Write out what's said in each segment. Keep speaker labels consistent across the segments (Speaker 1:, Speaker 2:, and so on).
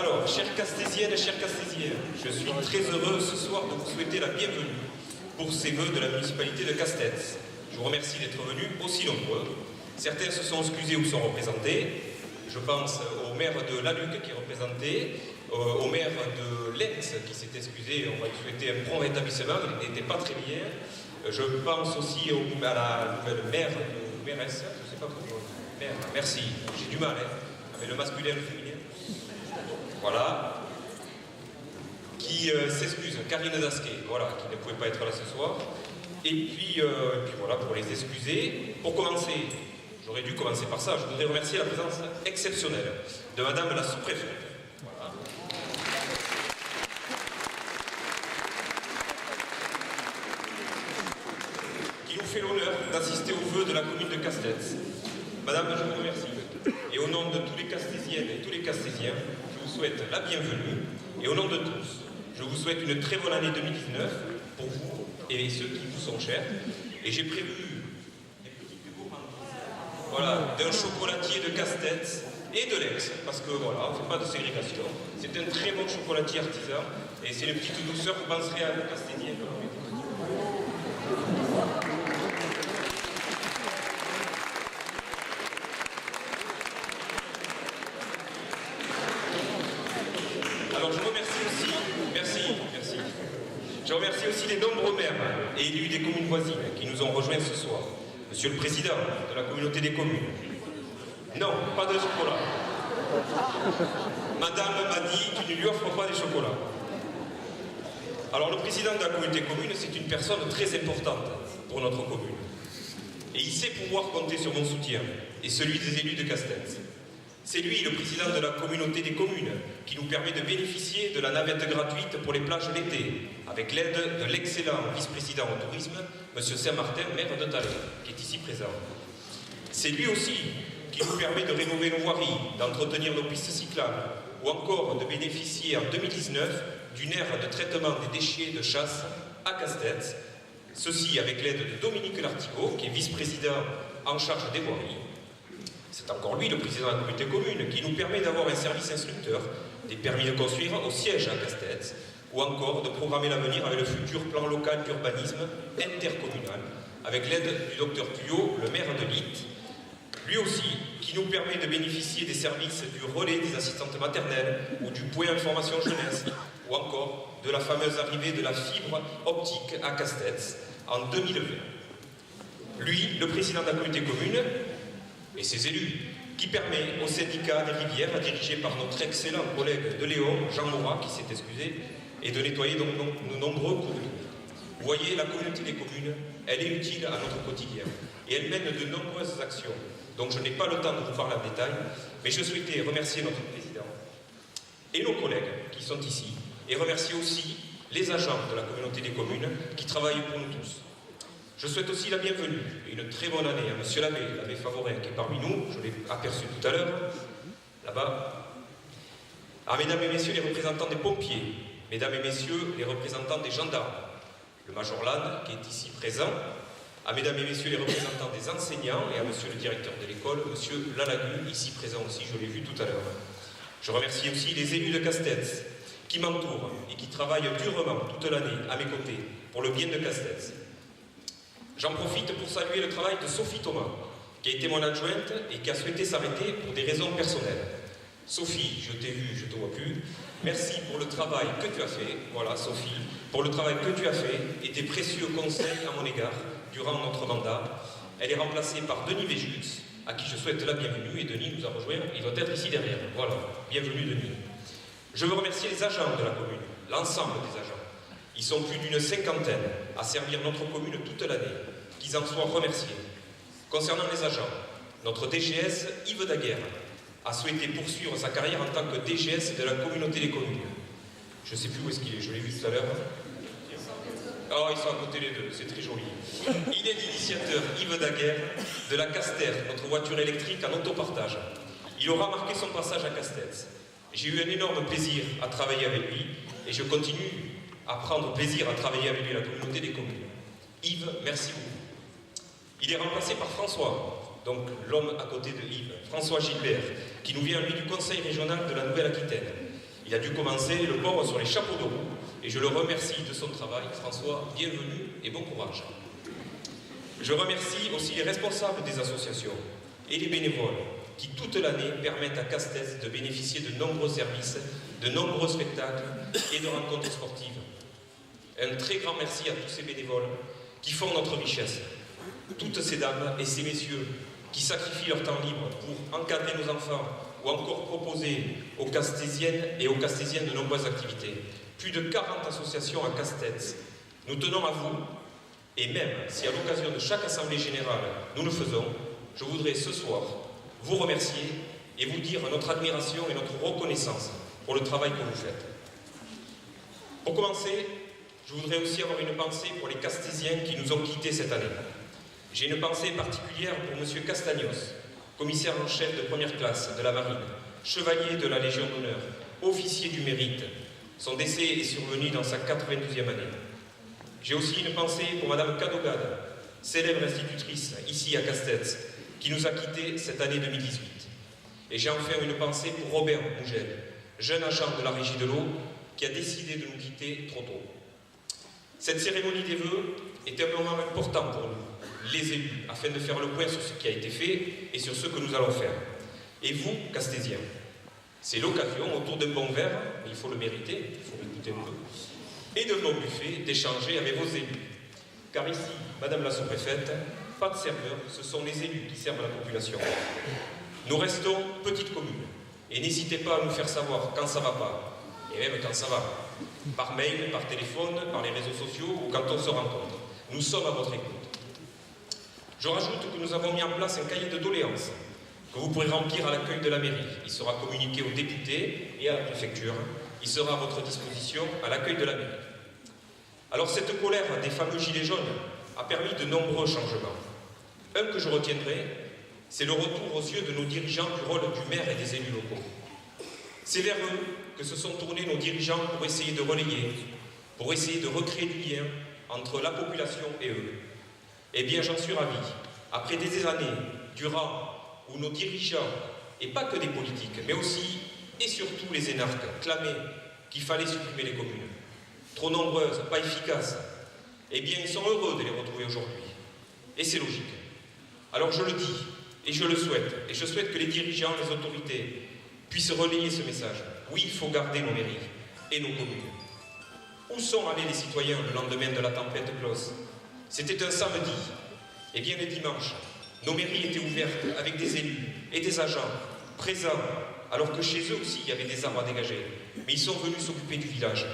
Speaker 1: Alors, chers Castésiennes et chers Castésiens, je suis très heureux ce soir de vous souhaiter la bienvenue pour ces vœux de la municipalité de Castets. Je vous remercie d'être venus aussi nombreux. Certains se sont excusés ou sont représentés. Je pense au maire de Laluc qui est représenté, au maire de Lens qui s'est excusé. On va lui souhaiter un prompt rétablissement, il n'était pas très bien. Je pense aussi à la nouvelle mairesse, je ne sais pas pourquoi. Maire, merci, j'ai du mal, avec le masculin et le féminin. Voilà. Qui s'excuse, Karine Dasquet, voilà, qui ne pouvait pas être là ce soir. Et puis voilà, pour les excuser. Pour commencer, j'aurais dû commencer par ça, je voudrais remercier la présence exceptionnelle de Madame la sous-préfète. Voilà. Qui nous fait l'honneur d'assister aux vœux de la commune de Castets. Madame, je vous remercie. Et au nom de tous les Castésiennes et tous les Castésiens, je vous souhaite la bienvenue. Et au nom de tous, je vous souhaite une très bonne année 2019 pour vous et ceux qui vous sont chers. Et j'ai prévu des petites gourmandises, voilà, d'un chocolatier de Castets et de Lens, parce que voilà, on ne fait pas de ségrégation. C'est un très bon chocolatier artisan et c'est une petite douceur, vous penserez à vos Castésiens. Alors je remercie aussi, merci. Je remercie aussi les nombreux maires et élus des communes voisines qui nous ont rejoints ce soir. Monsieur le Président de la communauté des communes. Non, pas de chocolat. Madame m'a dit qu'il ne lui offre pas des chocolats. Alors le Président de la communauté commune, c'est une personne très importante pour notre commune. Et il sait pouvoir compter sur mon soutien et celui des élus de Castets. C'est lui, le président de la communauté des communes, qui nous permet de bénéficier de la navette gratuite pour les plages l'été, avec l'aide de l'excellent vice-président au tourisme, M. Saint-Martin, maire de Thalès, qui est ici présent. C'est lui aussi qui nous permet de rénover nos voiries, d'entretenir nos pistes cyclables, ou encore de bénéficier en 2019 d'une aire de traitement des déchets de chasse à Castets, ceci avec l'aide de Dominique Lartigot, qui est vice-président en charge des voiries. C'est encore lui, le président de la communauté commune, qui nous permet d'avoir un service instructeur, des permis de construire au siège à Castets, ou encore de programmer l'avenir avec le futur plan local d'urbanisme intercommunal, avec l'aide du docteur Tuyau, le maire de Litte. Lui aussi, qui nous permet de bénéficier des services du relais des assistantes maternelles, ou du point information jeunesse, ou encore de la fameuse arrivée de la fibre optique à Castets en 2020. Lui, le président de la communauté commune, et ses élus, qui permet au syndicat des rivières, dirigé par notre excellent collègue de Léon, Jean Morat, qui s'est excusé, et de nettoyer donc nos nombreux cours d'eau. Vous voyez, la communauté des communes, elle est utile à notre quotidien, et elle mène de nombreuses actions. Donc je n'ai pas le temps de vous parler en détail, mais je souhaitais remercier notre président et nos collègues qui sont ici, et remercier aussi les agents de la communauté des communes qui travaillent pour nous tous. Je souhaite aussi la bienvenue et une très bonne année à M. l'abbé Favorin, qui est parmi nous, je l'ai aperçu tout à l'heure, là-bas. À mesdames et messieurs les représentants des pompiers, mesdames et messieurs les représentants des gendarmes, le Major Lannes, qui est ici présent, à mesdames et messieurs les représentants des enseignants et à monsieur le directeur de l'école, monsieur Lalagu, ici présent aussi, je l'ai vu tout à l'heure. Je remercie aussi les élus de Castets, qui m'entourent et qui travaillent durement toute l'année à mes côtés pour le bien de Castets. J'en profite pour saluer le travail de Sophie Thomas, qui a été mon adjointe et qui a souhaité s'arrêter pour des raisons personnelles. Sophie, je t'ai vu, je ne te vois plus. Merci pour le travail que tu as fait, voilà Sophie, pour le travail que tu as fait et tes précieux conseils à mon égard durant notre mandat. Elle est remplacée par Denis Véjux, à qui je souhaite la bienvenue, et Denis nous a rejoint, il doit être ici derrière. Voilà, bienvenue Denis. Je veux remercier les agents de la commune, l'ensemble des agents. Ils sont plus d'une cinquantaine à servir notre commune toute l'année, qu'ils en soient remerciés. Concernant les agents, notre DGS, Yves Daguerre, a souhaité poursuivre sa carrière en tant que DGS de la communauté des communes. Je ne sais plus où est-ce qu'il est, je l'ai vu tout à l'heure. Oh, ils sont à côté les deux, c'est très joli. Il est l'initiateur, Yves Daguerre, de la Caster, notre voiture électrique en autopartage. Il aura marqué son passage à Castets. J'ai eu un énorme plaisir à travailler avec lui, et je continue à prendre plaisir à travailler avec lui à la communauté des communes. Yves, merci beaucoup. Il est remplacé par François, donc l'homme à côté de Yves, François Gilbert, qui nous vient lui du conseil régional de la Nouvelle-Aquitaine. Il a dû commencer le pauvre sur les chapeaux de roue et je le remercie de son travail. François, bienvenue et bon courage. Je remercie aussi les responsables des associations et les bénévoles qui toute l'année permettent à Castets de bénéficier de nombreux services, de nombreux spectacles et de rencontres sportives. Un très grand merci à tous ces bénévoles qui font notre richesse. Toutes ces dames et ces messieurs qui sacrifient leur temps libre pour encadrer nos enfants ou encore proposer aux Castésiennes et aux Castésiens de nombreuses activités. Plus de 40 associations à Castets. Nous tenons à vous, et même si à l'occasion de chaque assemblée générale nous le faisons, je voudrais ce soir vous remercier et vous dire notre admiration et notre reconnaissance pour le travail que vous faites. Pour commencer, je voudrais aussi avoir une pensée pour les Castésiens qui nous ont quittés cette année. J'ai une pensée particulière pour M. Castagnos, commissaire en chef de première classe de la Marine, chevalier de la Légion d'honneur, officier du mérite. Son décès est survenu dans sa 92e année. J'ai aussi une pensée pour Madame Cadogade, célèbre institutrice ici à Castets, qui nous a quittés cette année 2018. Et j'ai enfin une pensée pour Robert Mougel, jeune agent de la Régie de l'eau, qui a décidé de nous quitter trop tôt. Cette cérémonie des vœux est un moment important pour nous, les élus, afin de faire le point sur ce qui a été fait et sur ce que nous allons faire. Et vous, Castésiens, c'est l'occasion, autour d'un bon verre, il faut le mériter, il faut l'écouter un peu, et d'un bon buffet, d'échanger avec vos élus. Car ici, Madame la sous-préfète, pas de serveurs, ce sont les élus qui servent la population. Nous restons petite commune, et n'hésitez pas à nous faire savoir quand ça ne va pas, et même quand ça va, par mail, par téléphone, par les réseaux sociaux ou quand on se rencontre. Nous sommes à votre écoute. Je rajoute que nous avons mis en place un cahier de doléances que vous pourrez remplir à l'accueil de la mairie. Il sera communiqué aux députés et à la préfecture. Il sera à votre disposition à l'accueil de la mairie. Alors cette colère des fameux gilets jaunes a permis de nombreux changements. Un que je retiendrai, c'est le retour aux yeux de nos dirigeants du rôle du maire et des élus locaux. C'est vers eux que se sont tournés nos dirigeants pour essayer de relayer, pour essayer de recréer du lien entre la population et eux. Eh bien, j'en suis ravi. Après des années durant où nos dirigeants, et pas que des politiques, mais aussi et surtout les énarques, clamaient qu'il fallait supprimer les communes, trop nombreuses, pas efficaces, eh bien, ils sont heureux de les retrouver aujourd'hui. Et c'est logique. Alors je le dis, et je le souhaite, et je souhaite que les dirigeants, les autorités, puissent relayer ce message. Oui, il faut garder nos mairies et nos communes. Où sont allés les citoyens le lendemain de la tempête Klaus? C'était un samedi. Eh bien, le dimanche, nos mairies étaient ouvertes avec des élus et des agents présents, alors que chez eux aussi, il y avait des arbres à dégager. Mais ils sont venus s'occuper du village.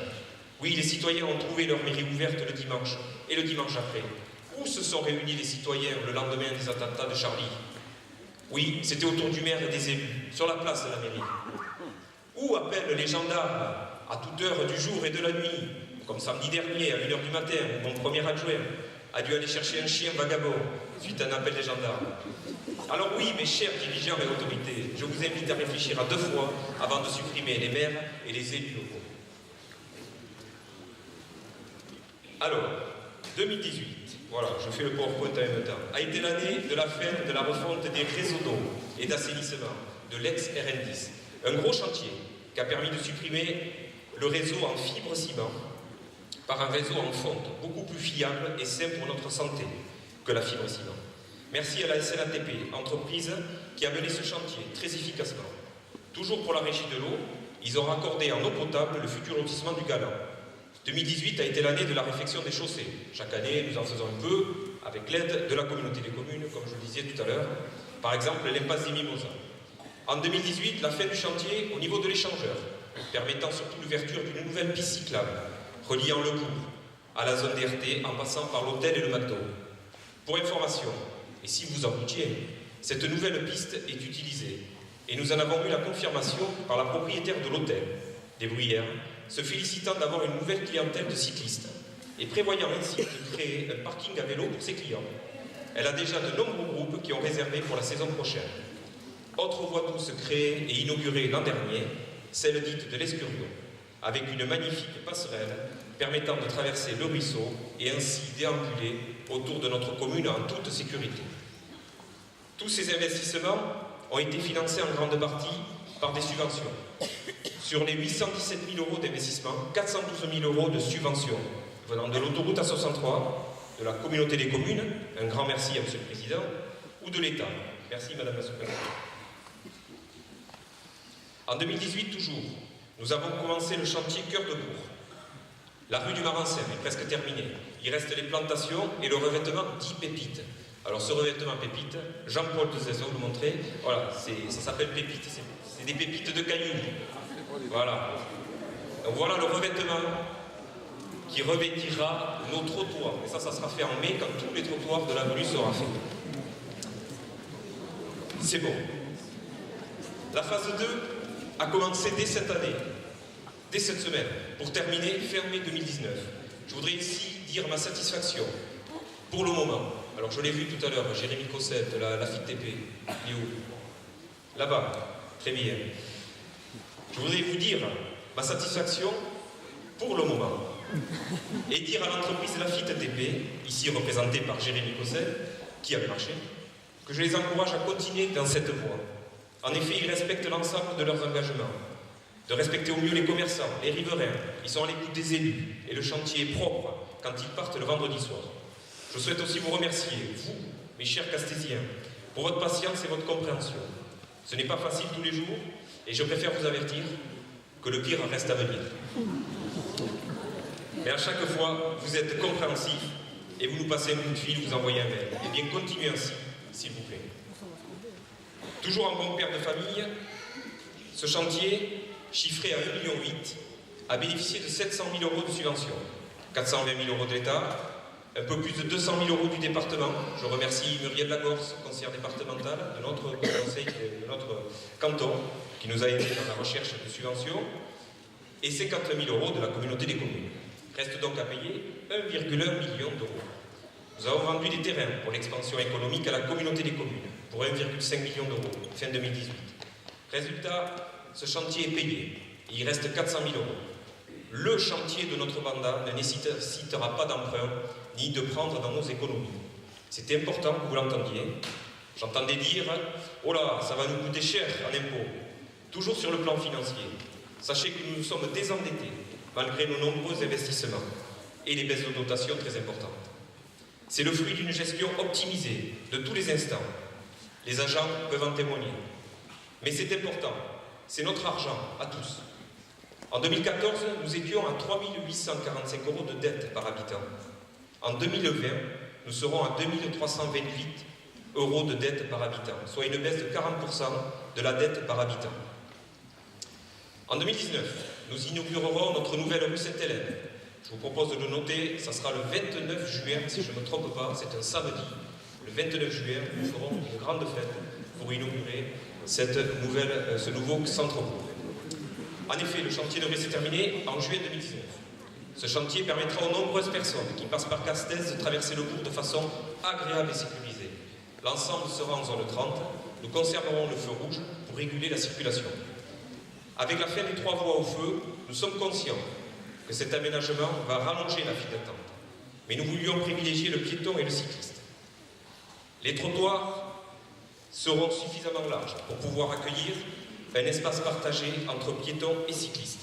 Speaker 1: Oui, les citoyens ont trouvé leur mairie ouverte le dimanche et le dimanche après. Où se sont réunis les citoyens le lendemain des attentats de Charlie? Oui, c'était autour du maire et des élus, sur la place de la mairie. Où appellent les gendarmes à toute heure du jour et de la nuit, comme samedi dernier à 1h du matin, où mon premier adjoint a dû aller chercher un chien vagabond suite à un appel des gendarmes. Alors oui, mes chers dirigeants et autorités, je vous invite à réfléchir à 2 fois avant de supprimer les maires et les élus locaux. Alors, 2018, voilà, je fais le PowerPoint en même temps, a été l'année de la fin de la refonte des réseaux d'eau et d'assainissement de l'ex-RN10. Un gros chantier qui a permis de supprimer le réseau en fibre ciment par un réseau en fonte, beaucoup plus fiable et sain pour notre santé que la fibre ciment. Merci à la SNATP, entreprise qui a mené ce chantier très efficacement. Toujours pour la régie de l'eau, ils ont raccordé en eau potable le futur lotissement du Galant. 2018 a été l'année de la réfection des chaussées. Chaque année, nous en faisons un peu, avec l'aide de la communauté des communes, comme je le disais tout à l'heure. Par exemple, l'impasse des Mimosas. En 2018, la fin du chantier au niveau de l'échangeur, permettant surtout l'ouverture d'une nouvelle piste cyclable, reliant le bourg à la zone DRT en passant par l'hôtel et le McDo. Pour information, et si vous en doutiez, cette nouvelle piste est utilisée et nous en avons eu la confirmation par la propriétaire de l'hôtel, des Bruyères, se félicitant d'avoir une nouvelle clientèle de cyclistes et prévoyant ainsi de créer un parking à vélo pour ses clients. Elle a déjà de nombreux groupes qui ont réservé pour la saison prochaine. Autre voie douce créée et inaugurée l'an dernier, celle dite de l'Escurion, avec une magnifique passerelle permettant de traverser le ruisseau et ainsi déambuler autour de notre commune en toute sécurité. Tous ces investissements ont été financés en grande partie par des subventions. Sur les 817 000 euros d'investissement, 412 000 euros de subventions venant de l'autoroute A63, de la communauté des communes, un grand merci à Monsieur le Président, ou de l'État. Merci Madame la Sous-Présidente. En 2018 toujours, nous avons commencé le chantier Cœur de Bourg. La rue du Marancin est presque terminée. Il reste les plantations et le revêtement dit pépite. Alors ce revêtement pépite, Jean-Paul de Zézo le montrait, voilà, ça s'appelle pépite, c'est des pépites de cailloux. Voilà. Donc voilà le revêtement qui revêtira nos trottoirs. Et ça sera fait en mai quand tous les trottoirs de l'avenue seront faits. C'est bon. La phase 2 a commencé dès cette année, dès cette semaine, pour terminer fin mai 2019. Je voudrais ici dire ma satisfaction pour le moment. Alors je l'ai vu tout à l'heure, Jérémy Cosset de la FITP, il est où? Là-bas, très bien. Je voudrais vous dire ma satisfaction pour le moment et dire à l'entreprise Lafitte TP, ici représentée par Jérémy Cosset, qui a marché, que je les encourage à continuer dans cette voie. En effet, ils respectent l'ensemble de leurs engagements, de respecter au mieux les commerçants, les riverains, ils sont à l'écoute des élus et le chantier est propre quand ils partent le vendredi soir. Je souhaite aussi vous remercier, vous, mes chers Castésiens, pour votre patience et votre compréhension. Ce n'est pas facile tous les jours et je préfère vous avertir que le pire reste à venir. Mais à chaque fois, vous êtes compréhensifs et vous nous passez un coup de fil, vous envoyez un mail. Eh bien, continuez ainsi, s'il vous plaît. Toujours en bon père de famille, ce chantier, chiffré à 1,8 million, a bénéficié de 700 000 euros de subventions, 420 000 euros de l'État, un peu plus de 200 000 euros du département. Je remercie Muriel Lagorce, conseillère départementale de notre conseil, de notre canton, qui nous a aidés dans la recherche de subventions, et 50 000 euros de la communauté des communes. Reste donc à payer 1,1 million d'euros. Nous avons vendu des terrains pour l'expansion économique à la communauté des communes, pour 1,5 million d'euros, fin 2018. Résultat, ce chantier est payé, et il reste 400 000 euros. Le chantier de notre mandat ne nécessitera pas d'emprunt, ni de prendre dans nos économies. C'est important que vous l'entendiez. J'entendais dire, oh là, ça va nous coûter cher en impôts. Toujours sur le plan financier. Sachez que nous nous sommes désendettés, malgré nos nombreux investissements, et les baisses de dotation très importantes. C'est le fruit d'une gestion optimisée de tous les instants. Les agents peuvent en témoigner. Mais c'est important, c'est notre argent à tous. En 2014, nous étions à 3 845 euros de dette par habitant. En 2020, nous serons à 2 328 euros de dette par habitant, soit une baisse de 40% de la dette par habitant. En 2019, nous inaugurerons notre nouvelle rue Sainte-Hélène. Je vous propose de le noter, ça sera le 29 juin, si je ne me trompe pas, c'est un samedi. Le 29 juin, nous ferons une grande fête pour inaugurer ce nouveau centre-bourg. En effet, le chantier devrait se terminer en juillet 2019. Ce chantier permettra aux nombreuses personnes qui passent par Castès de traverser le bourg de façon agréable et sécurisée. L'ensemble sera en zone 30. Nous conserverons le feu rouge pour réguler la circulation. Avec la fin des 3 voies au feu, nous sommes conscients que cet aménagement va rallonger la file d'attente. Mais nous voulions privilégier le piéton et le cycliste. Les trottoirs seront suffisamment larges pour pouvoir accueillir un espace partagé entre piétons et cyclistes.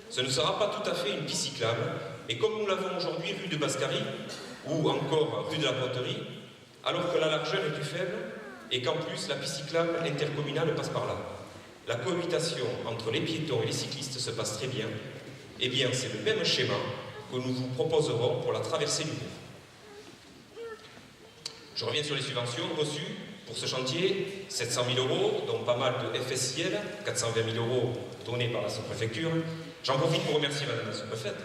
Speaker 1: Ce ne sera pas tout à fait une piste cyclable, mais comme nous l'avons aujourd'hui rue de Bascarie, ou encore rue de la Poterie, alors que la largeur est plus faible, et qu'en plus la piste cyclable intercommunale passe par là. La cohabitation entre les piétons et les cyclistes se passe très bien. Eh bien, c'est le même schéma que nous vous proposerons pour la traversée du bourg. Je reviens sur les subventions reçues pour ce chantier, 700 000 euros, dont pas mal de FSIL, 420 000 euros donnés par la sous-préfecture. J'en profite pour remercier Madame la sous-préfète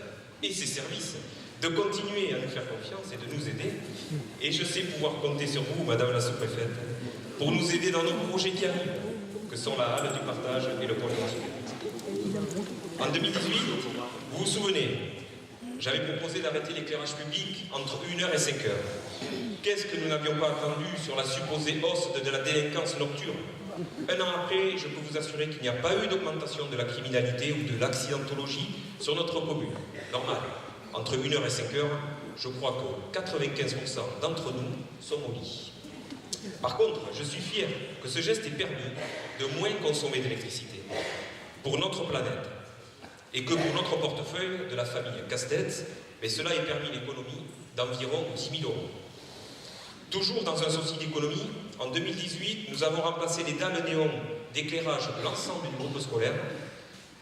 Speaker 1: et ses services de continuer à nous faire confiance et de nous aider. Et je sais pouvoir compter sur vous, Madame la sous-préfète, pour nous aider dans nos projets qui arrivent, que sont la halle du partage et le pôle continu. En 2018, vous vous souvenez, j'avais proposé d'arrêter l'éclairage public entre 1h et 5h. Qu'est-ce que nous n'avions pas attendu sur la supposée hausse de la délinquance nocturne? Un an après, je peux vous assurer qu'il n'y a pas eu d'augmentation de la criminalité ou de l'accidentologie sur notre commune. Normal. Entre 1h et 5h, je crois que 95% d'entre nous sommes au lit. Par contre, je suis fier que ce geste ait permis de moins consommer d'électricité. Pour notre planète, et que pour notre portefeuille de la famille Castex, cela ait permis l'économie d'environ 10 000 euros. Toujours dans un souci d'économie, en 2018, nous avons remplacé les dalles néon d'éclairage de l'ensemble du groupe scolaire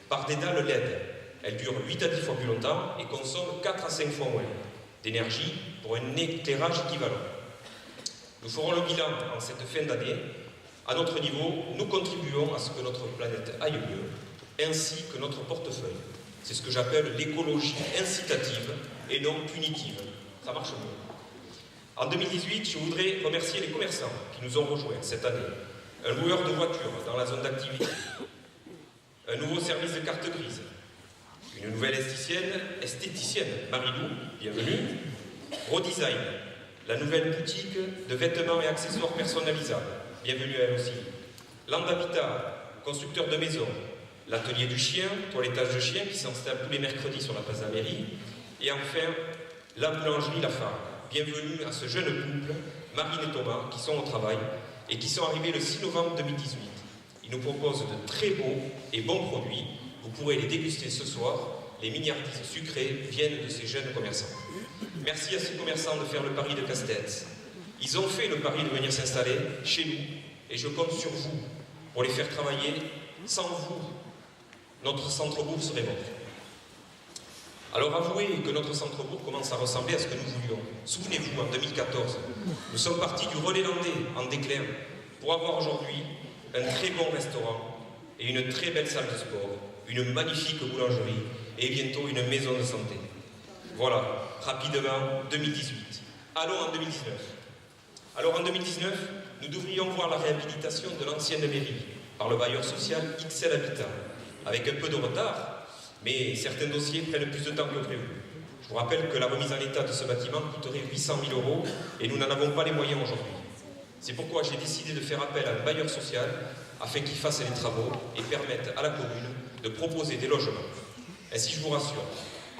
Speaker 1: par des dalles LED. Elles durent 8 à 10 fois plus longtemps et consomment 4 à 5 fois moins d'énergie pour un éclairage équivalent. Nous ferons le bilan en cette fin d'année. À notre niveau, nous contribuons à ce que notre planète aille mieux, ainsi que notre portefeuille. C'est ce que j'appelle l'écologie incitative et non punitive. Ça marche mieux. En 2018, je voudrais remercier les commerçants qui nous ont rejoints cette année. Un loueur de voitures dans la zone d'activité, un nouveau service de carte grise, une nouvelle esthéticienne, Marie-Lou, bienvenue, Redesign, la nouvelle boutique de vêtements et accessoires personnalisables, bienvenue à elle aussi, Land Habitat, constructeur de maisons, l'atelier du chien, toilettage de chien qui s'installe tous les mercredis sur la place de la mairie, et enfin, la boulangerie La Fargue. Bienvenue à ce jeune couple, Marine et Thomas, qui sont au travail et qui sont arrivés le 6 novembre 2018. Ils nous proposent de très beaux et bons produits. Vous pourrez les déguster ce soir. Les mignardises sucrées viennent de ces jeunes commerçants. Merci à ces commerçants de faire le pari de Castex. Ils ont fait le pari de venir s'installer chez nous et je compte sur vous pour les faire travailler. Sans vous, notre centre-bourg serait mort. Alors avouez que notre centre-bourg commence à ressembler à ce que nous voulions. Souvenez-vous, en 2014, nous sommes partis du relais landais en déclin pour avoir aujourd'hui un très bon restaurant et une très belle salle de sport, une magnifique boulangerie et bientôt une maison de santé. Voilà, rapidement, 2018. Allons en 2019. Alors en 2019, nous devrions voir la réhabilitation de l'ancienne mairie par le bailleur social XL Habitat, avec un peu de retard, mais certains dossiers prennent plus de temps que prévu. Je vous rappelle que la remise en état de ce bâtiment coûterait 800 000 euros et nous n'en avons pas les moyens aujourd'hui. C'est pourquoi j'ai décidé de faire appel à un bailleur social afin qu'il fasse les travaux et permette à la commune de proposer des logements. Ainsi, je vous rassure,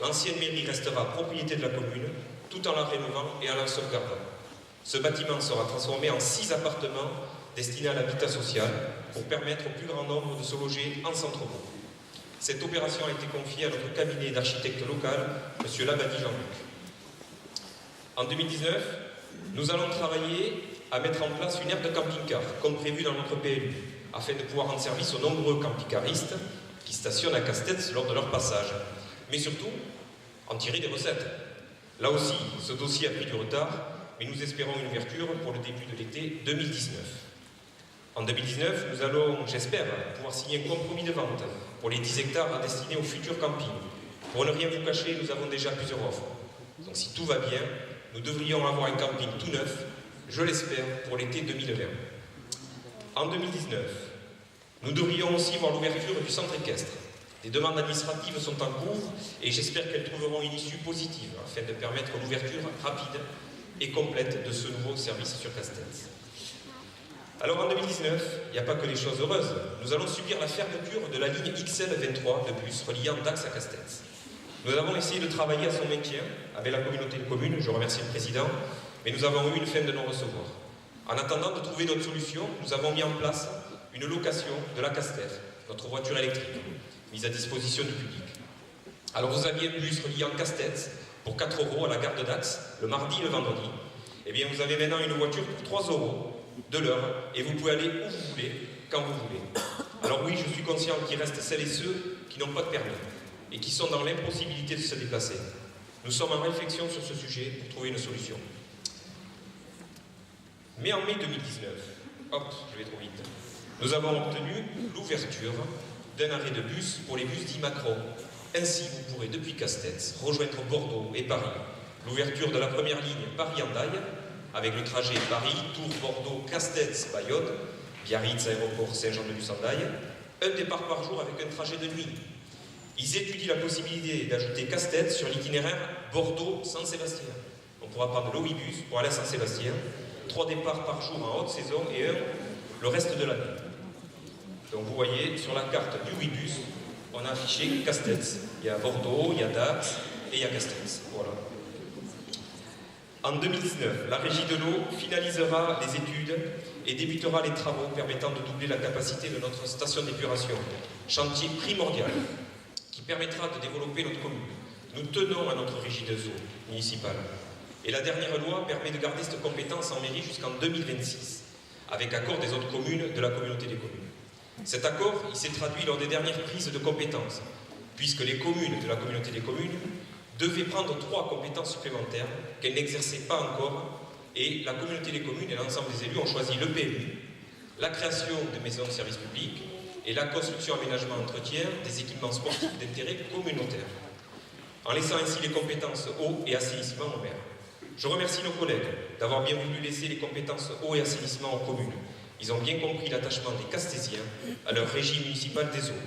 Speaker 1: l'ancienne mairie restera propriété de la commune tout en la rénovant et en la sauvegardant. Ce bâtiment sera transformé en 6 appartements destinés à l'habitat social pour permettre au plus grand nombre de se loger en centre-bourg. Cette opération a été confiée à notre cabinet d'architecte local, M. Labadie Jean-Luc. En 2019, nous allons travailler à mettre en place une aire de camping-car, comme prévu dans notre PLU, afin de pouvoir rendre service aux nombreux camping-caristes qui stationnent à Castex lors de leur passage, mais surtout en tirer des recettes. Là aussi, ce dossier a pris du retard, mais nous espérons une ouverture pour le début de l'été 2019. En 2019, nous allons, j'espère, pouvoir signer un compromis de vente pour les 10 hectares à destiner au futur camping. Pour ne rien vous cacher, nous avons déjà plusieurs offres. Donc si tout va bien, nous devrions avoir un camping tout neuf, je l'espère, pour l'été 2020. En 2019, nous devrions aussi voir l'ouverture du centre équestre. Des demandes administratives sont en cours et j'espère qu'elles trouveront une issue positive afin de permettre l'ouverture rapide et complète de ce nouveau service sur Castex. Alors en 2019, il n'y a pas que des choses heureuses. Nous allons subir la fermeture de la ligne XL23 de bus reliant Dax à Castex. Nous avons essayé de travailler à son maintien avec la communauté de communes, je remercie le président, mais nous avons eu une fin de non-recevoir. En attendant de trouver notre solution, nous avons mis en place une location de la Caster, notre voiture électrique, mise à disposition du public. Alors vous aviez un bus reliant Castex pour 4 € à la gare de Dax, le mardi et le vendredi. Eh bien vous avez maintenant une voiture pour 3 € de l'heure et vous pouvez aller où vous voulez, quand vous voulez. Alors oui, je suis conscient qu'il reste celles et ceux qui n'ont pas de permis et qui sont dans l'impossibilité de se déplacer. Nous sommes en réflexion sur ce sujet pour trouver une solution. Mais en mai 2019, hop, je vais trop vite, nous avons obtenu l'ouverture d'un arrêt de bus pour les bus dits Macron. Ainsi, vous pourrez depuis Castex rejoindre Bordeaux et Paris. L'ouverture de la première ligne Paris-Hendaye, avec le trajet Paris, Tours, Bordeaux, Castex, Bayonne, Biarritz, aéroport Saint-Jean-de-Luz-en-Daye, un départ par jour avec un trajet de nuit. Ils étudient la possibilité d'ajouter Castex sur l'itinéraire Bordeaux-Saint-Sébastien. On pourra prendre l'Ouibus pour aller à Saint-Sébastien, 3 départs par jour en haute saison et un le reste de l'année. Donc vous voyez, sur la carte du Ouibus, on a affiché Castex. Il y a Bordeaux, il y a Dax et il y a Castex. Voilà. En 2019, la Régie de l'eau finalisera les études et débutera les travaux permettant de doubler la capacité de notre station d'épuration. Chantier primordial. qui permettra de développer notre commune. Nous tenons à notre régie des eaux municipale. Et la dernière loi permet de garder cette compétence en mairie jusqu'en 2026, avec accord des autres communes de la communauté des communes. Cet accord, il s'est traduit lors des dernières prises de compétences, puisque les communes de la communauté des communes devaient prendre 3 compétences supplémentaires qu'elles n'exerçaient pas encore, et la communauté des communes et l'ensemble des élus ont choisi le PMU, la création de maisons de services publics et la construction, aménagement, entretien des équipements sportifs d'intérêt communautaire, en laissant ainsi les compétences eau et assainissement aux maires. Je remercie nos collègues d'avoir bien voulu laisser les compétences eau et assainissement aux communes. Ils ont bien compris l'attachement des Castésiens à leur régie municipale des eaux.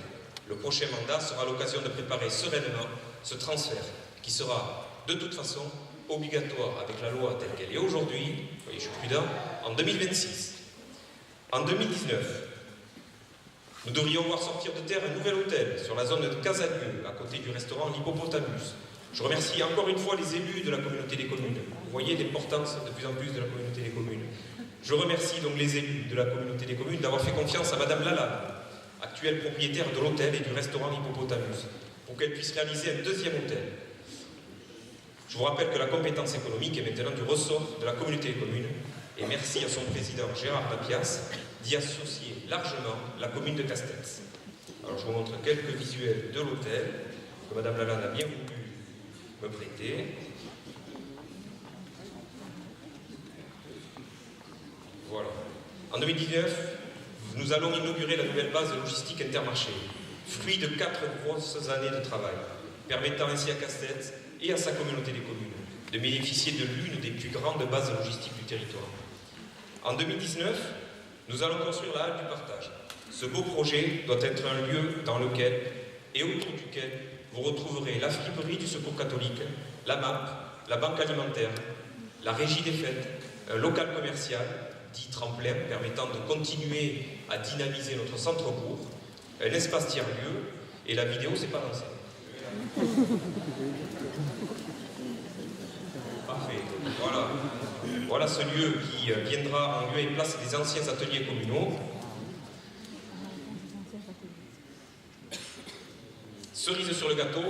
Speaker 1: Le prochain mandat sera l'occasion de préparer sereinement ce transfert qui sera de toute façon obligatoire avec la loi telle qu'elle est aujourd'hui, vous voyez, je suis prudent, en 2026. En 2019, nous devrions voir sortir de terre un nouvel hôtel sur la zone de Casalieu, à côté du restaurant L'Hippopotamus. Je remercie encore une fois les élus de la communauté des communes. Vous voyez l'importance de plus en plus de la communauté des communes. Je remercie donc les élus de la communauté des communes d'avoir fait confiance à Madame Lalande, actuelle propriétaire de l'hôtel et du restaurant L'Hippopotamus, pour qu'elle puisse réaliser un 2e hôtel. Je vous rappelle que la compétence économique est maintenant du ressort de la communauté des communes, et merci à son président Gérard Papias d'y associer largement la commune de Castets. Alors je vous montre quelques visuels de l'hôtel que Madame Lalande a bien voulu me prêter. Voilà. En 2019, nous allons inaugurer la nouvelle base logistique Intermarché, fruit de 4 grosses années de travail, permettant ainsi à Castets et à sa communauté des communes de bénéficier de l'une des plus grandes bases logistiques du territoire. En 2019, nous allons construire la halle du partage. Ce beau projet doit être un lieu dans lequel et autour duquel vous retrouverez la friperie du Secours catholique, la MAP, la banque alimentaire, la régie des fêtes, un local commercial, dit tremplin, permettant de continuer à dynamiser notre centre-bourg, un espace tiers-lieu, et la vidéo, c'est pas lancé. Parfait. Voilà. Voilà ce lieu qui viendra en lieu et place des anciens ateliers communaux. Cerise sur le gâteau,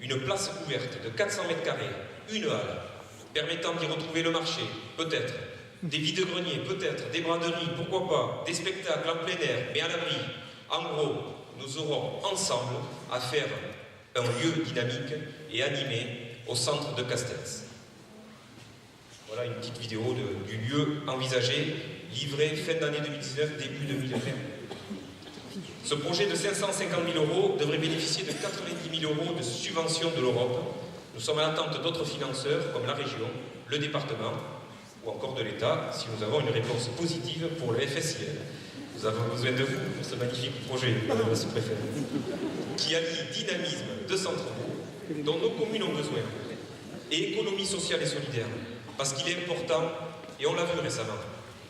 Speaker 1: une place ouverte de 400 mètres carrés, une halle, permettant d'y retrouver le marché, peut-être, des vide-greniers, peut-être, des braderies, pourquoi pas, des spectacles en plein air, mais à l'abri. En gros, nous aurons ensemble à faire un lieu dynamique et animé au centre de Castets. Voilà une petite vidéo du lieu envisagé, livré fin d'année 2019, début 2020. Ce projet de 550 000 € devrait bénéficier de 90 000 € de subventions de l'Europe. Nous sommes à l'attente d'autres financeurs comme la région, le département ou encore de l'État, si nous avons une réponse positive pour le FSIL. Nous avons besoin de vous pour ce magnifique projet, Madame la sous-préfète, qui allie dynamisme de centre-bourg, dont nos communes ont besoin, et économie sociale et solidaire. Parce qu'il est important, et on l'a vu récemment,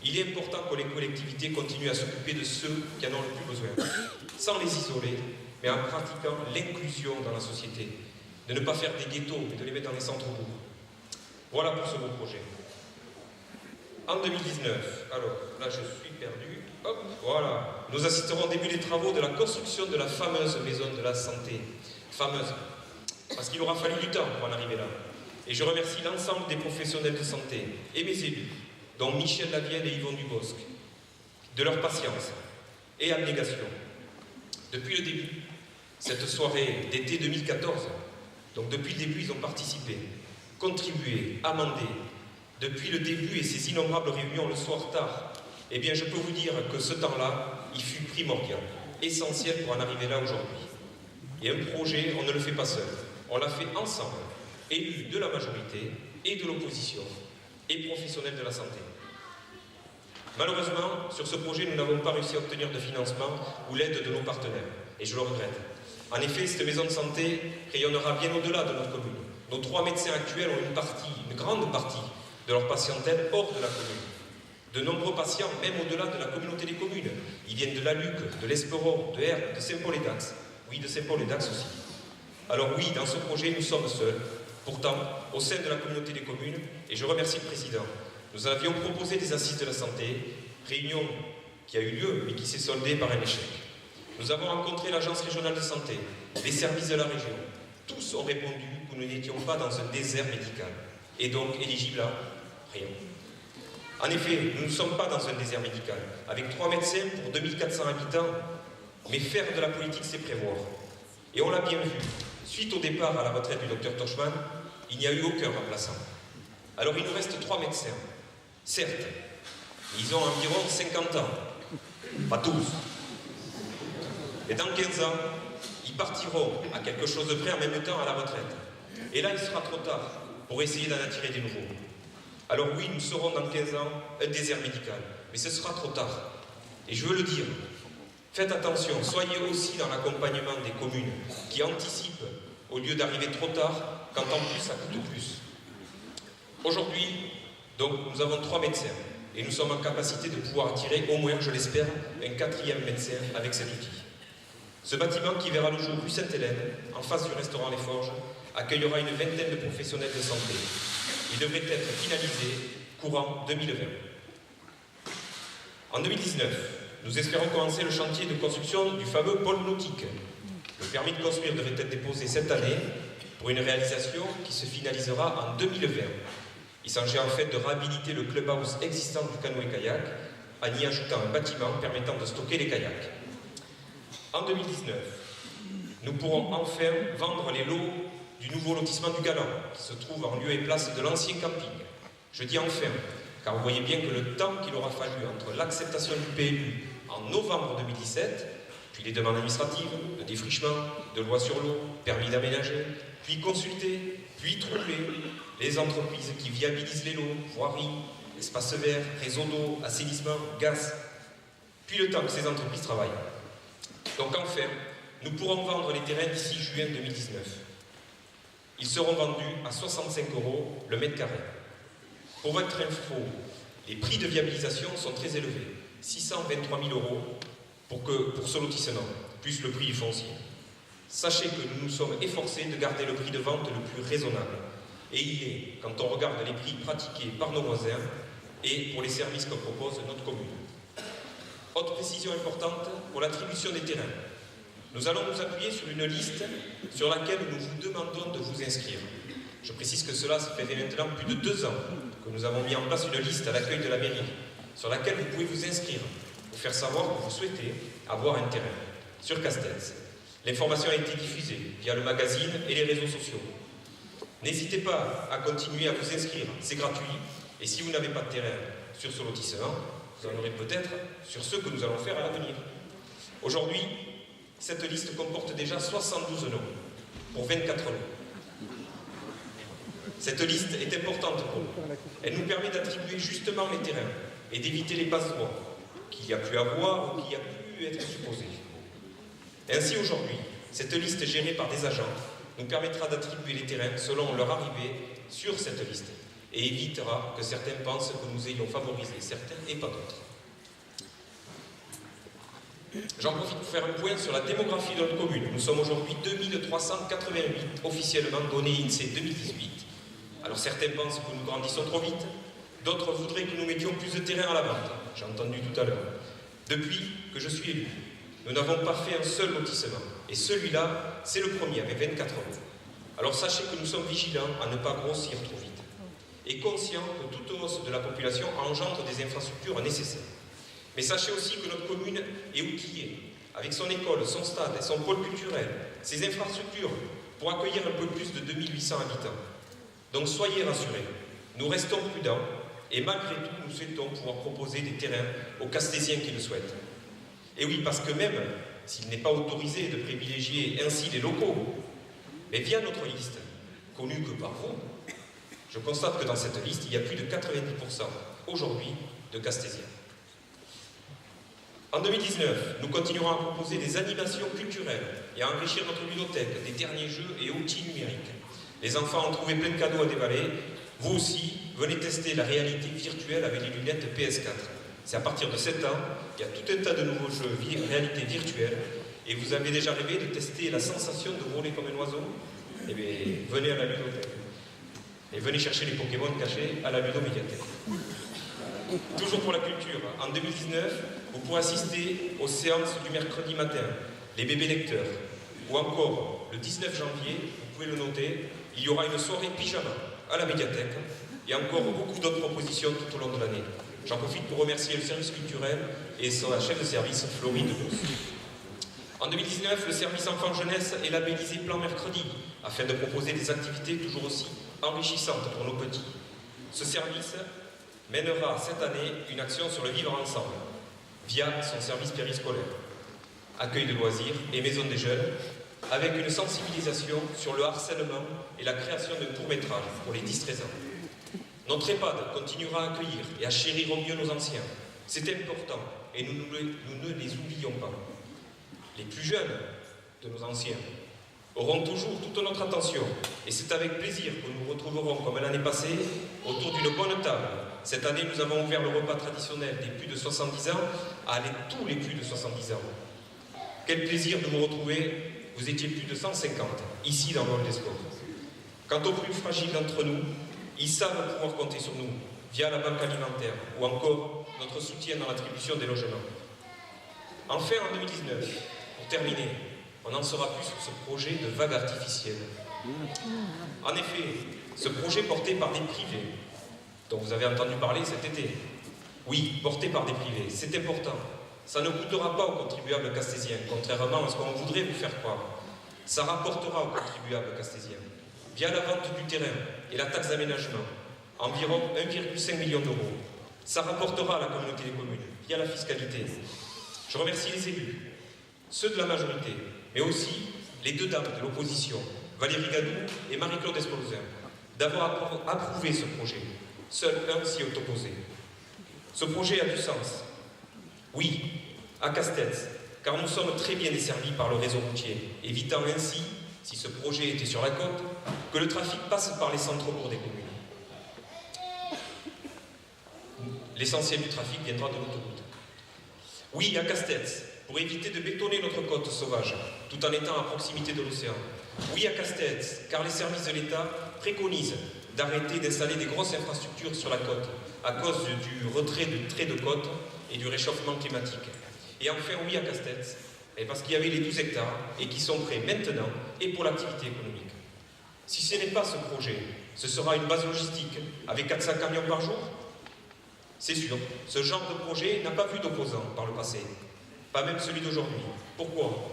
Speaker 1: il est important que les collectivités continuent à s'occuper de ceux qui en ont le plus besoin, sans les isoler, mais en pratiquant l'inclusion dans la société, de ne pas faire des ghettos, mais de les mettre dans les centres-bourgs. Voilà pour ce beau projet. En 2019, alors là je suis perdu, hop, voilà, nous assisterons au début des travaux de la construction de la fameuse maison de la santé. Fameuse, parce qu'il aura fallu du temps pour en arriver là. Et je remercie l'ensemble des professionnels de santé et mes élus, dont Michel Lavienne et Yvon Dubosc, de leur patience et abnégation. Depuis le début, cette soirée d'été 2014, donc depuis le début ils ont participé, contribué, amendé. Depuis le début et ces innombrables réunions le soir tard, eh bien je peux vous dire que ce temps-là, il fut primordial, essentiel pour en arriver là aujourd'hui. Et un projet, on ne le fait pas seul, on l'a fait ensemble, élus de la majorité et de l'opposition, et professionnels de la santé. Malheureusement, sur ce projet, nous n'avons pas réussi à obtenir de financement ou l'aide de nos partenaires, et je le regrette. En effet, cette maison de santé rayonnera bien au-delà de notre commune. Nos 3 médecins actuels ont une grande partie de leur patientèle hors de la commune. De nombreux patients, même au-delà de la communauté des communes. Ils viennent de la Luc, de l'Esperon, de Herbe, de Saint-Paul-et-Dax. Oui, de Saint-Paul-et-Dax aussi. Alors oui, dans ce projet, nous sommes seuls. Pourtant, au sein de la communauté des communes, et je remercie le président, nous avions proposé des assises de la santé, réunion qui a eu lieu, mais qui s'est soldée par un échec. Nous avons rencontré l'Agence régionale de santé, les services de la région. Tous ont répondu que nous n'étions pas dans un désert médical et donc éligibles à rien. En effet, nous ne sommes pas dans un désert médical, avec 3 médecins pour 2400 habitants, mais faire de la politique, c'est prévoir. Et on l'a bien vu, suite au départ à la retraite du docteur Tochman, il n'y a eu aucun remplaçant. Alors il nous reste 3 médecins. Certes, ils ont environ 50 ans, pas tous. Et dans 15 ans, ils partiront à quelque chose de près en même temps à la retraite. Et là, il sera trop tard pour essayer d'en attirer des nouveaux. Alors oui, nous serons dans 15 ans un désert médical, mais ce sera trop tard. Et je veux le dire, faites attention, soyez aussi dans l'accompagnement des communes qui anticipent au lieu d'arriver trop tard, quand en plus ça coûte plus. Aujourd'hui, donc, nous avons 3 médecins et nous sommes en capacité de pouvoir attirer au moins, je l'espère, un 4e médecin avec cet outil. Ce bâtiment qui verra le jour rue Sainte-Hélène, en face du restaurant Les Forges, accueillera une vingtaine de professionnels de santé. Il devrait être finalisé courant 2020. En 2019, nous espérons commencer le chantier de construction du fameux pôle nautique. Le permis de construire devrait être déposé cette année pour une réalisation qui se finalisera en 2020. Il s'agit en fait de réhabiliter le clubhouse existant du canoë-kayak en y ajoutant un bâtiment permettant de stocker les kayaks. En 2019, nous pourrons enfin vendre les lots du nouveau lotissement du Galant, qui se trouve en lieu et place de l'ancien camping. Je dis enfin, car vous voyez bien que le temps qu'il aura fallu entre l'acceptation du PLU en novembre 2017, puis les demandes administratives, de défrichement, de loi sur l'eau, permis d'aménager, puis consulter, puis trouver les entreprises qui viabilisent les lots, voirie, espaces verts, réseau d'eau, assainissement, gaz, puis le temps que ces entreprises travaillent. Donc enfin, nous pourrons vendre les terrains d'ici juin 2019. Ils seront vendus à 65 € le mètre carré. Pour votre info, les prix de viabilisation sont très élevés, 623 000 € pour ce lotissement, plus le prix du foncier. Sachez que nous nous sommes efforcés de garder le prix de vente le plus raisonnable. Et il est, quand on regarde les prix pratiqués par nos voisins et pour les services que propose notre commune. Autre précision importante pour l'attribution des terrains. Nous allons nous appuyer sur une liste sur laquelle nous vous demandons de vous inscrire. Je précise que cela fait maintenant plus de 2 ans que nous avons mis en place une liste à l'accueil de la mairie, sur laquelle vous pouvez vous inscrire pour faire savoir que vous souhaitez avoir un terrain sur Castets. L'information a été diffusée via le magazine et les réseaux sociaux. N'hésitez pas à continuer à vous inscrire, c'est gratuit. Et si vous n'avez pas de terrain sur ce lotissement, vous en aurez peut-être sur ceux que nous allons faire à l'avenir. Aujourd'hui, cette liste comporte déjà 72 noms pour 24 lots. Cette liste est importante pour nous. Elle nous permet d'attribuer justement les terrains et d'éviter les passe-droits qu'il y a pu avoir ou qu'il y a pu être supposé. Ainsi aujourd'hui, cette liste gérée par des agents nous permettra d'attribuer les terrains selon leur arrivée sur cette liste et évitera que certains pensent que nous ayons favorisé certains et pas d'autres. J'en profite pour faire un point sur la démographie de notre commune. Nous sommes aujourd'hui 2388 officiellement donnés INSEE 2018. Alors certains pensent que nous grandissons trop vite, d'autres voudraient que nous mettions plus de terrain à la vente. J'ai entendu tout à l'heure. Depuis que je suis élu, nous n'avons pas fait un seul lotissement. Et celui-là, c'est le premier, avec 24 euros. Alors sachez que nous sommes vigilants à ne pas grossir trop vite. Et conscients que toute hausse de la population engendre des infrastructures nécessaires. Mais sachez aussi que notre commune est outillée, avec son école, son stade et son pôle culturel, ses infrastructures, pour accueillir un peu plus de 2800 habitants. Donc soyez rassurés, nous restons prudents et malgré tout, nous souhaitons pouvoir proposer des terrains aux Castésiens qui le souhaitent. Et oui, parce que même s'il n'est pas autorisé de privilégier ainsi les locaux, mais via notre liste, connue que par vous, je constate que dans cette liste, il y a plus de 90% aujourd'hui de Castésiens. En 2019, nous continuerons à proposer des animations culturelles et à enrichir notre bibliothèque des derniers jeux et outils numériques. Les enfants ont trouvé plein de cadeaux à dévaler. Vous aussi, venez tester la réalité virtuelle avec les lunettes PS4. C'est à partir de 7 ans, il y a tout un tas de nouveaux jeux réalité virtuelle. Et vous avez déjà rêvé de tester la sensation de voler comme un oiseau? Eh bien, venez à la ludothèque. Et venez chercher les Pokémon cachés à la ludomédiathèque. Toujours pour la culture, en 2019, vous pourrez assister aux séances du mercredi matin les bébés lecteurs. Ou encore, le 19 janvier, vous pouvez le noter, il y aura une soirée pyjama à la médiathèque et encore beaucoup d'autres propositions tout au long de l'année. J'en profite pour remercier le service culturel et sa chef de service, Florie Debos. En 2019, le service enfant-jeunesse est labellisé Plan Mercredi, afin de proposer des activités toujours aussi enrichissantes pour nos petits. Ce service mènera cette année une action sur le vivre ensemble, via son service périscolaire, accueil de loisirs et maison des jeunes, avec une sensibilisation sur le harcèlement et la création de courts-métrages pour les 10-13 ans. Notre EHPAD continuera à accueillir et à chérir au mieux nos anciens. C'est important et nous ne les oublions pas. Les plus jeunes de nos anciens auront toujours toute notre attention et c'est avec plaisir que nous retrouverons, comme l'année passée, autour d'une bonne table. Cette année, nous avons ouvert le repas traditionnel des plus de 70 ans à tous les plus de 70 ans. Quel plaisir de vous retrouver, vous étiez plus de 150, ici dans le hall des sports. Quant aux plus fragiles d'entre nous, ils savent pouvoir compter sur nous, via la banque alimentaire, ou encore notre soutien dans l'attribution des logements. Enfin, en 2019, pour terminer, on n'en saura plus sur ce projet de vague artificielle. En effet, ce projet porté par des privés, dont vous avez entendu parler cet été. Oui, porté par des privés, c'est important. Ça ne coûtera pas aux contribuables castésiens, contrairement à ce qu'on voudrait vous faire croire. Ça rapportera aux contribuables castésiens, via la vente du terrain et la taxe d'aménagement, environ 1,5 million d'euros. Ça rapportera à la communauté des communes, via la fiscalité. Je remercie les élus, ceux de la majorité, mais aussi les deux dames de l'opposition, Valérie Gadou et Marie-Claude Espolozin, d'avoir approuvé ce projet. Seul un s'y est opposé. Ce projet a du sens. Oui, à Castets, car nous sommes très bien desservis par le réseau routier, évitant ainsi, si ce projet était sur la côte, que le trafic passe par les centres-bourgs des communes. L'essentiel du trafic viendra de l'autoroute. Oui, à Castets, pour éviter de bétonner notre côte sauvage, tout en étant à proximité de l'océan. Oui, à Castets, car les services de l'État préconisent d'arrêter d'installer des grosses infrastructures sur la côte, à cause du retrait de traits de côte et du réchauffement climatique. Et enfin, oui, à Castets, parce qu'il y avait les 12 hectares et qui sont prêts maintenant et pour l'activité économique. Si ce n'est pas ce projet, ce sera une base logistique avec 400 camions par jour. C'est sûr, ce genre de projet n'a pas vu d'opposants par le passé, pas même celui d'aujourd'hui. Pourquoi?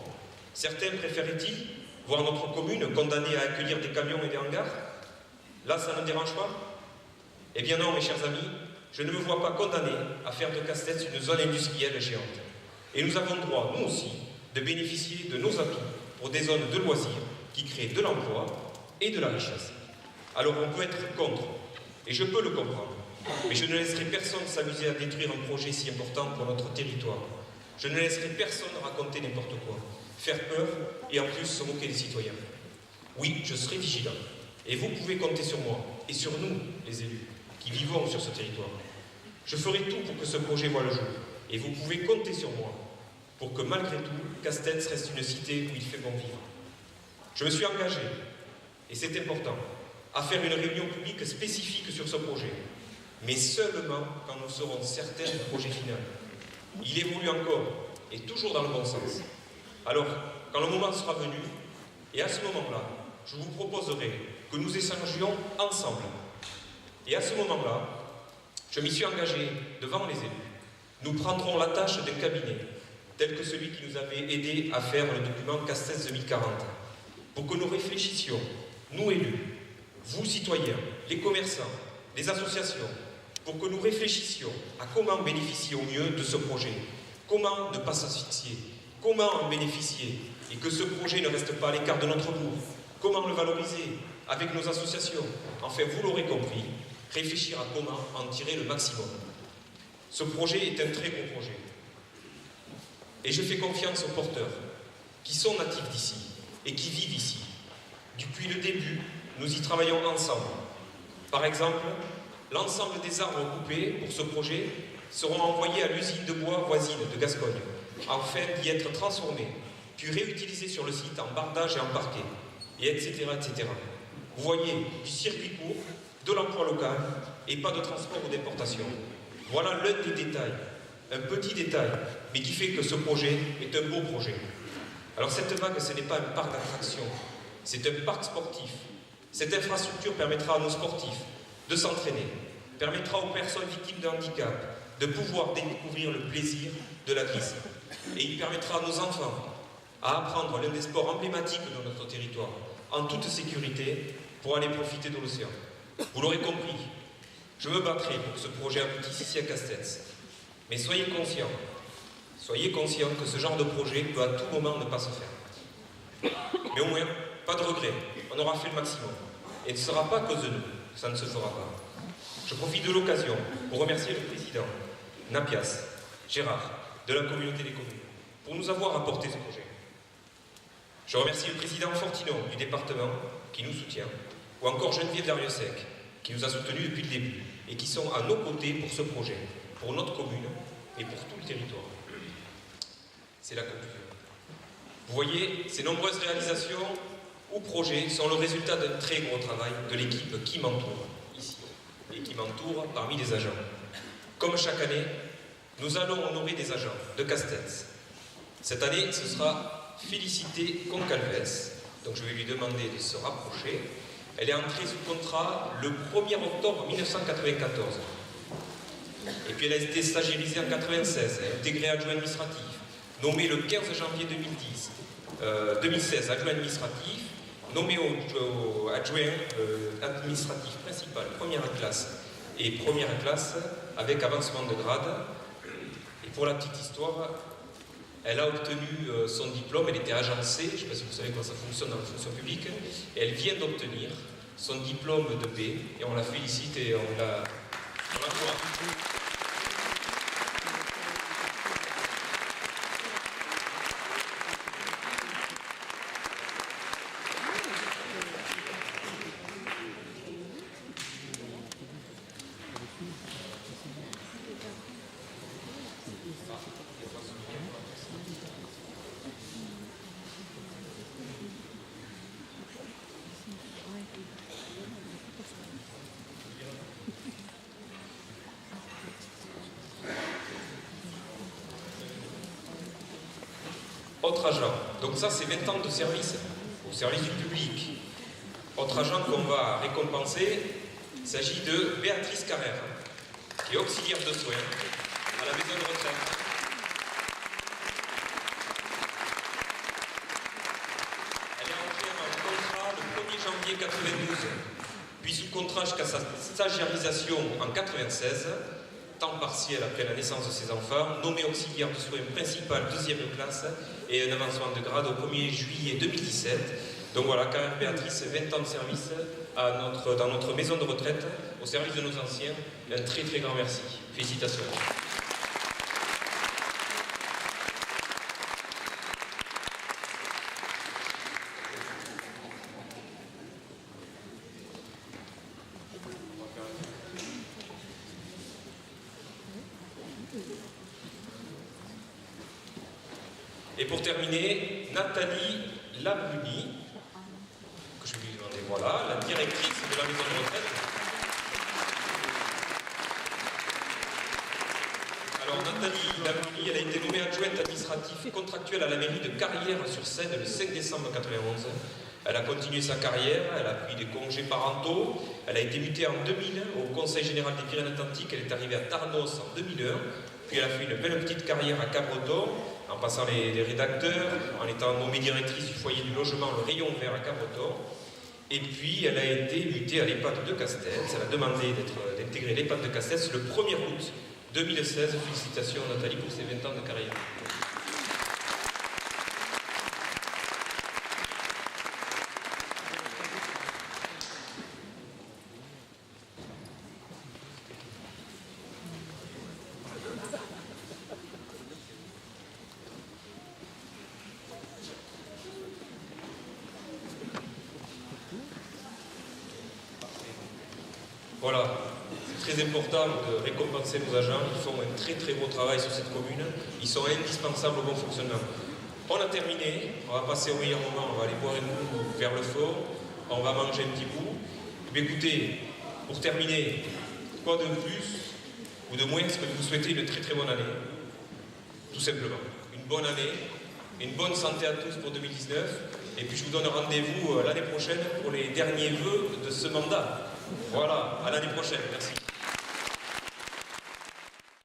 Speaker 1: Certains préféraient-ils voir notre commune condamnée à accueillir des camions et des hangars? Là, ça ne dérange pas? Eh bien non, mes chers amis, je ne me vois pas condamné à faire de Castets une zone industrielle géante. Et nous avons le droit, nous aussi, de bénéficier de nos atouts pour des zones de loisirs qui créent de l'emploi et de la richesse. Alors on peut être contre, et je peux le comprendre, mais je ne laisserai personne s'amuser à détruire un projet si important pour notre territoire. Je ne laisserai personne raconter n'importe quoi, faire peur et en plus se moquer des citoyens. Oui, je serai vigilant, et vous pouvez compter sur moi, et sur nous, les élus, qui vivons sur ce territoire. Je ferai tout pour que ce projet voie le jour, et vous pouvez compter sur moi, pour que malgré tout, Castets reste une cité où il fait bon vivre. Je me suis engagé, et c'est important, à faire une réunion publique spécifique sur ce projet, mais seulement quand nous serons certains du projet final. Il évolue encore, et toujours dans le bon sens. Alors, quand le moment sera venu, et à ce moment-là, je vous proposerai que nous échangions ensemble. Et à ce moment-là, je m'y suis engagé devant les élus. Nous prendrons la tâche d'un cabinet, tel que celui qui nous avait aidé à faire le document Castets 2040, pour que nous réfléchissions, nous élus, vous citoyens, les commerçants, les associations, pour que nous réfléchissions à comment bénéficier au mieux de ce projet, comment ne pas s'asphyxier, comment en bénéficier et que ce projet ne reste pas à l'écart de notre bourg, comment le valoriser avec nos associations. Enfin, vous l'aurez compris, réfléchir à comment en tirer le maximum. Ce projet est un très gros projet. Et je fais confiance aux porteurs, qui sont natifs d'ici et qui vivent ici. Depuis le début, nous y travaillons ensemble. Par exemple, l'ensemble des arbres coupés pour ce projet seront envoyés à l'usine de bois voisine de Gascogne, afin d'y être transformés, puis réutilisés sur le site en bardage et en parquet, et etc., etc. Vous voyez, du circuit court, de l'emploi local, et pas de transport ou d'importation. Voilà l'un des détails, un petit détail, mais qui fait que ce projet est un beau projet. Alors cette vague, ce n'est pas un parc d'attractions, c'est un parc sportif. Cette infrastructure permettra à nos sportifs de s'entraîner, permettra aux personnes victimes de handicap de pouvoir découvrir le plaisir de la glisse. Et il permettra à nos enfants à apprendre l'un des sports emblématiques de notre territoire, en toute sécurité, pour aller profiter de l'océan. Vous l'aurez compris, je me battrai pour que ce projet aboutisse ici à Castets. Mais soyez conscients que ce genre de projet peut à tout moment ne pas se faire. Mais au moins, pas de regret, on aura fait le maximum. Et ce ne sera pas à cause de nous que ça ne se fera pas. Je profite de l'occasion pour remercier le président Napias, Gérard, de la communauté des communes, pour nous avoir apporté ce projet. Je remercie le président Fortinon du département, qui nous soutient, ou encore Geneviève Dariussec, qui nous a soutenus depuis le début, et qui sont à nos côtés pour ce projet, pour notre commune et pour tout le territoire. C'est la conclusion. Vous voyez, ces nombreuses réalisations ou projets sont le résultat d'un très gros travail de l'équipe qui m'entoure ici, et qui m'entoure parmi les agents. Comme chaque année, nous allons honorer des agents de Castets. Cette année, ce sera Félicité Concalves, donc je vais lui demander de se rapprocher. Elle est entrée sous contrat le 1er octobre 1994. Et puis elle a été stagiairisée en 1996, elle a intégré adjoint administratif, nommée le 15 janvier 2016 adjoint administratif, nommé au adjoint administratif principal, première classe et première classe avec avancement de grade. Et pour la petite histoire, elle a obtenu son diplôme, elle était agencée, je ne sais pas si vous savez comment ça fonctionne dans la fonction publique, et elle vient d'obtenir son diplôme de B, et on la félicite et on l'encourage. Autre agent, donc ça c'est 20 ans de service au service du public. Autre agent qu'on va récompenser, il s'agit de Béatrice Carrère, qui est auxiliaire de soins à la maison de retraite. Elle est entrée en contrat le 1er janvier 1992, puis sous contrat jusqu'à sa stagiarisation en 1996, temps partiel après la naissance de ses enfants, nommée auxiliaire de soins principal 2e classe et un avancement de grade au 1er juillet 2017. Donc voilà, Carrère Béatrice, 20 ans de service dans notre maison de retraite, au service de nos anciens. Un très très grand merci. Félicitations. Et pour terminer, Nathalie Labruni, que je vais lui demander, voilà, la directrice de la maison de retraite. Alors Nathalie Labruni, elle a été nommée adjointe administrative contractuelle à la mairie de Carrières-sur-Seine le 5 décembre 1991. Elle a continué sa carrière, elle a pris des congés parentaux, elle a été mutée en 2000 au Conseil général des Pyrénées-Atlantiques, elle est arrivée à Tarnos en 2001, puis elle a fait une belle petite carrière à Cabreton, en passant les rédacteurs, en étant nommée directrice du foyer du logement Le Rayon Vert à Cabreton. Et puis elle a été mutée à l'EHPAD de Castets, elle a demandé d'intégrer l'EHPAD de Castets le 1er août 2016. Félicitations Nathalie pour ses 20 ans de carrière. Voilà, c'est très important de récompenser nos agents, ils font un très très beau travail sur cette commune, ils sont indispensables au bon fonctionnement. On a terminé, on va passer au meilleur moment, on va aller boire un coup vers le fort, on va manger un petit bout. Et bien écoutez, pour terminer, quoi de plus ou de moins que de vous souhaiter une très très bonne année, tout simplement. Une bonne année, une bonne santé à tous pour 2019. Et puis je vous donne rendez-vous l'année prochaine pour les derniers vœux de ce mandat. Voilà, à l'année prochaine. Merci.